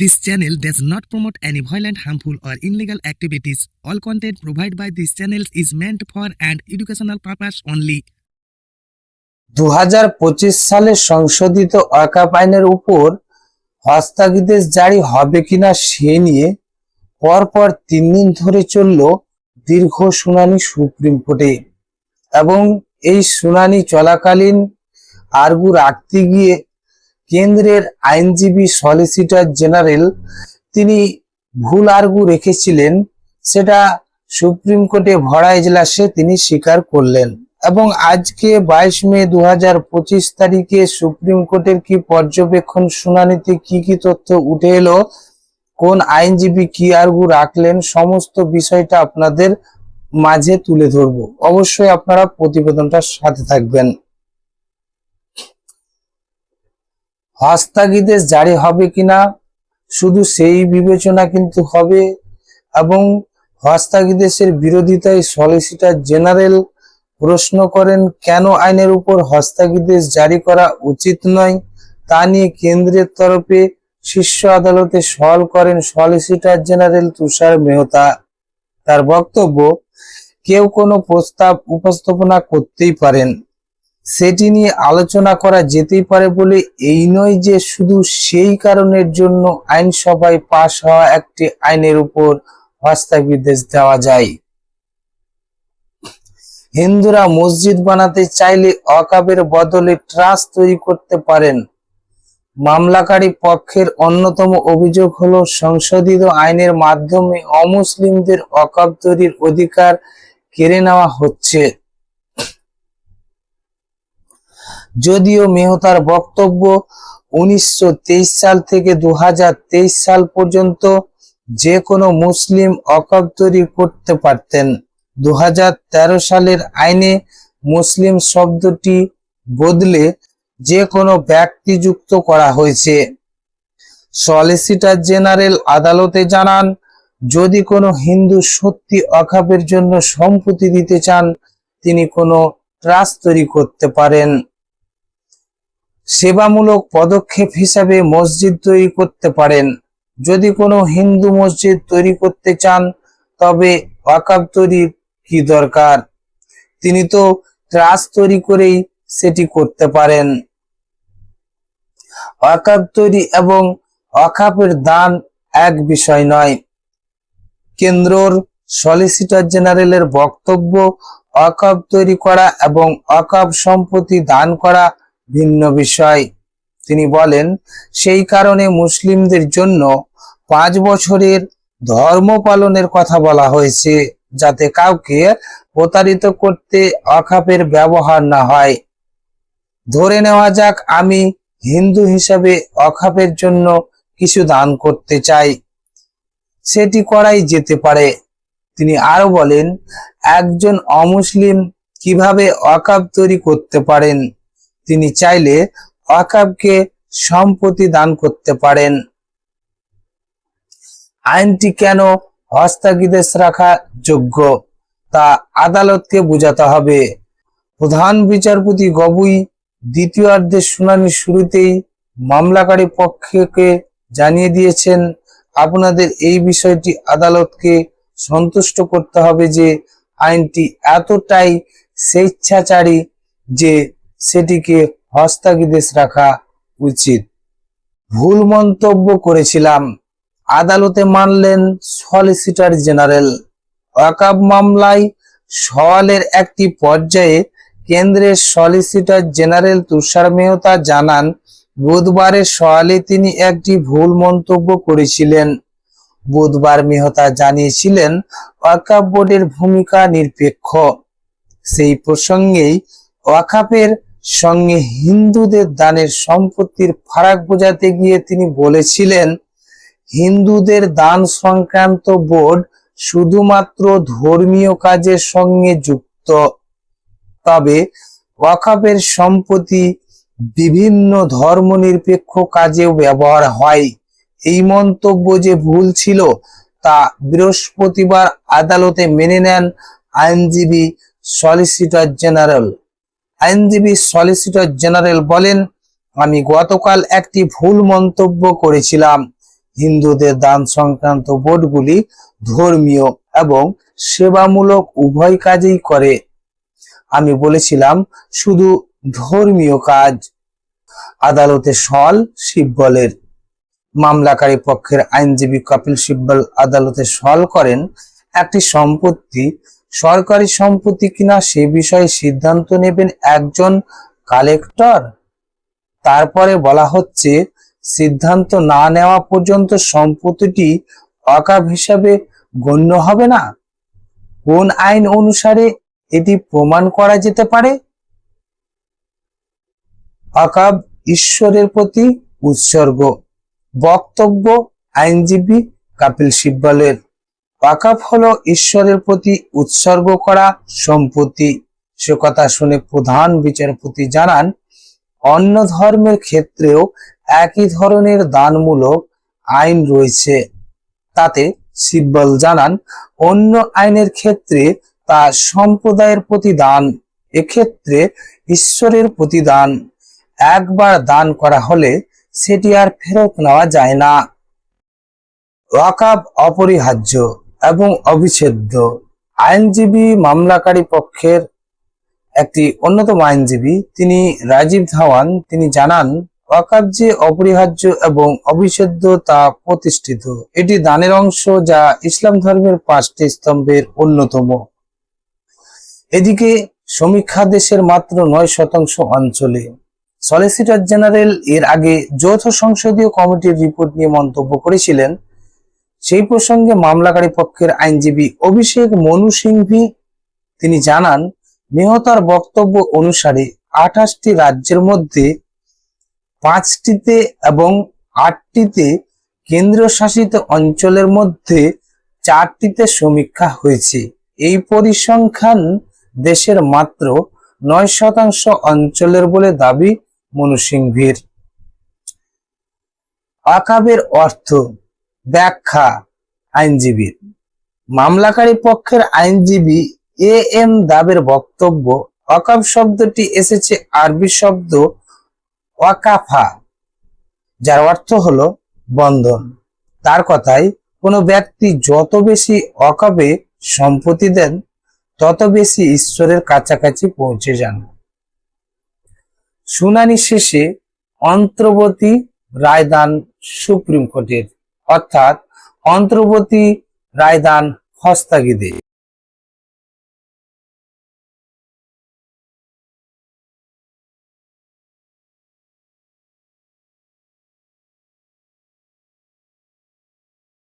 This channel does not promote any violent, harmful, or illegal activities. All content provided by this channel is meant for an educational purpose only. 2025 সালে সংশোধিত ওয়াকফ আইনের উপর হস্তানির্দেশ জারি হবে কিনা সে নিয়ে পরপর 3 দিন ধরে চলল দীর্ঘ শুনানি সুপ্রিম কোর্টে এবং এই শুনানি চলাকালীন আর্গু রাখতে গিয়ে কেন্দ্রের আইনজীবী সলিসিটর জেনারেল তিনি ভুল আর্গু রেখেছিলেন, সেটা সুপ্রিম কোর্টে ভরা এজলাসে তিনি স্বীকার করলেন। এবং আজকে 22 মে 2025 তারিখে সুপ্রিম কোর্টের কি পর্যবেক্ষণ শুনানিতে কি কি তথ্য উঠে এলো, কোন আইনজীবী কি আর্গু রাখলেন, সমস্ত বিষয়টা আপনাদের মাঝে তুলে ধরবো। অবশ্যই আপনারা প্রতিবেদনটার সাথে থাকবেন। হস্তানির্দেশ জারি হবে কিনা শুধু সেই বিবেচনা কিন্তু হবে, এবং হস্তানির্দেশের বিরোধিতায় সলিসিটর জেনারেল প্রশ্ন করেন কেন আইনের উপর হস্তানির্দেশ জারি করা উচিত নয়। তা নিয়ে কেন্দ্রের তরফে শীর্ষ আদালতে সওয়াল করেন সলিসিটর জেনারেল তুষার মেহতা। তার বক্তব্য, কেউ কোনো প্রস্তাব উপস্থাপনা করতেই পারেন, সেটি নিয়ে আলোচনা করা যেতেই পারে বলে এই নয় যে শুধু সেই কারণের জন্য আইনসভায় পাশ হওয়া একটি আইনের উপর হস্তানির্দেশ দেওয়া যায়। হিন্দুরা মসজিদ বানাতে চাইলে ওয়াকফের বদলে ট্রাস্ট তৈরি করতে পারেন। মামলাকারী পক্ষের অন্যতম অভিযোগ হলো সংশোধিত আইনের মাধ্যমে অমুসলিমদের ওয়াকফ তৈরির অধিকার কেড়ে নেওয়া হচ্ছে। যদিও মেহতার বক্তব্য 1923 সাল থেকে 2023 সাল পর্যন্ত যে কোনো মুসলিম ওয়াকফ তৈরি করতে পারতেন। 2013 সালের আইনে মুসলিম শব্দটি বদলে যে কোনো ব্যক্তি যুক্ত করা হয়েছে। সলিসিটর জেনারেল আদালতে জানান, যদি কোনো হিন্দু সত্যি ওয়াকফের জন্য সম্পত্তি দিতে চান তিনি কোনো ট্রাস্ট তৈরি করতে পারেন। সেবামূলক পদক্ষেপ হিসাবে মসজিদ তৈরি করতে পারেন। যদি কোনো হিন্দু মসজিদ তৈরি করতে চান তবে ওয়াকফ তৈরির কি দরকার, তিনি তো ট্রাস্ট তৈরি করেই সেটি করতে পারেন। ওয়াকফ তৈরি এবং ওয়াকফের দান এক বিষয় নয়। কেন্দ্রর সলিসিটর জেনারেলের বক্তব্য, ওয়াকফ তৈরি করা এবং ওয়াকফ সম্পত্তি দান করা ভিন্ন বিষয়। তিনি বলেন, সেই কারণে মুসলিমদের জন্য 5 বছরের ধর্ম পালনের কথা বলা হয়েছে, যাতে কাউকে প্রতারিত করতে ওয়াকফের ব্যবহার না হয়। ধরে নেওয়া যাক আমি হিন্দু হিসাবে ওয়াকফের জন্য কিছু দান করতে চাই, সেটি করাই যেতে পারে। তিনি আরো বলেন, একজন অমুসলিম কিভাবে ওয়াকফ তৈরি করতে পারেন, তিনি চাইলে ওয়াকফকে সম্পত্তি দান করতে পারেন। আইনটি কেন হস্তানির্দেশ রাখা যোগ্য তা আদালতকে বোঝাতে হবে। প্রধান বিচারপতি গগৈ দ্বিতীয়ার্ধের শুনানির শুরুতেই মামলাকারী পক্ষকে জানিয়ে দিয়েছেন, আপনাদের এই বিষয়টি আদালতকে সন্তুষ্ট করতে হবে যে আইনটি এতটাই স্বেচ্ছাচারী যে সেটিকে হস্তানির্দেশ রাখা উচিত। ভুল মন্তব্য করেছিলাম, আদালতে মানলেন সলিসিটর জেনারেল। ওয়াকফ মামলায় সওয়ালের একটি পর্যায়ে কেন্দ্রের সলিসিটর জেনারেল তুষার মেহতা জানান, বুধবারের সওয়ালে তিনি একটি ভুল মন্তব্য করেছিলেন। বুধবার মেহতা জানিয়েছিলেন ওয়াকফ বোর্ডের ভূমিকা নিরপেক্ষ। সেই প্রসঙ্গেই ওয়াকফের সঙ্গে হিন্দুদের দানের সম্পত্তির ফারাক বোঝাতে গিয়ে তিনি বলেছিলেন, হিন্দুদের দান সংক্রান্ত বোর্ড শুধুমাত্র ধর্মীয় কাজের সঙ্গে যুক্ত, তবে ওয়াকফের সম্পত্তি বিভিন্ন ধর্মনিরপেক্ষ কাজেও ব্যবহার হয়। এই মন্তব্য যে ভুল ছিল তা বৃহস্পতিবার আদালতে মেনে নেন আইনজীবী সলিসিটর জেনারেল। আইনজীবী সলিসিটর জেনারেল বলেন, আমি গতকাল একটি ভুল মন্তব্য করেছিলাম, হিন্দুদের দান সংক্রান্ত বোর্ডগুলি ধর্মীয় এবং সেবামূলক উভয় কাজেই করে। আমি বলেছিলাম শুধু ধর্মীয় কাজ। আদালতে সওয়াল সিব্বলের। মামলাকারী পক্ষের আইনজীবী কপিল সিব্বল আদালতে সওয়াল করেন, একটি সম্পত্তি সরকারি সম্পত্তি কিনা সে বিষয়ে সিদ্ধান্ত নেবেন একজন কালেক্টর। তারপরে বলা হচ্ছে, সিদ্ধান্ত না নেওয়া পর্যন্ত সম্পত্তিটি ওয়াকফ হিসাবে গণ্য হবে না। কোন আইন অনুসারে এটি প্রমাণ করা যেতে পারে? ওয়াকফ ঈশ্বরের প্রতি উৎসর্গ। বক্তব্য আইনজীবী কপিল সিব্বলের। ওয়াকফ হলো ঈশ্বরের প্রতি উৎসর্গ করা সম্পত্তি। সে কথা শুনে প্রধান বিচারপতি জানান, অন্য ধর্মের ক্ষেত্রেও একই ধরনের দানমূলক আইন রয়েছে। তাতে সিব্বল জানান, অন্য আইনের ক্ষেত্রে তা সম্প্রদায়ের প্রতি দান, এক্ষেত্রে ঈশ্বরের প্রতি দান। একবার দান করা হলে সেটি আর ফেরত নেওয়া যায় না। ওয়াকফ অপরিহার্য এবং অবিচ্ছেদ্য। আইনজীবী মামলাকারী পক্ষের একটি অন্যতম আইনজীবী, তিনি রাজীব ধাওয়ান, তিনি জানান, ওয়াকফ যে অপরিহার্য এবং অবিচ্ছেদ্য তা প্রতিষ্ঠিত। এটি দানের অংশ যা ইসলাম ধর্মের 5টি স্তম্ভের অন্যতম। এদিকে সমীক্ষা দেশের মাত্র 9% অঞ্চলে। সলিসিটর জেনারেল এর আগে যৌথ সংসদীয় কমিটির রিপোর্ট নিয়ে মন্তব্য করেছিলেন। সেই প্রসঙ্গে মামলাকারী পক্ষের আইনজীবী অভিষেক মনু সিংভি তিনি জানান, মেহতার বক্তব্য অনুসারে 28টি রাজ্যের মধ্যে 5টিতে এবং 8টিতে কেন্দ্রীয় শাসিত অঞ্চলের মধ্যে 4টিতে সমীক্ষা হয়েছে। এই পরিসংখ্যান দেশের মাত্র 9% অঞ্চলের বলে দাবি মনু সিংভির। ওয়াকফের অর্থ ব্যাখ্যা আইনজীবীর। মামলাকারী পক্ষের আইনজীবী এ এম দাবের বক্তব্য, ওয়াকফ শব্দটি এসেছে আরবি শব্দ ওয়াকাফা, যার অর্থ হলো বন্ধন। তার কথায়, কোনো ব্যক্তি যত বেশি ওয়াকফে সম্পত্তি দেন তত বেশি ঈশ্বরের কাছাকাছি পৌঁছে যান। শুনানি শেষে অন্তর্বর্তী রায়দান সুপ্রিম কোর্টের, অর্থাৎ অন্তর্বর্তী রায়দান হস্তগিতে।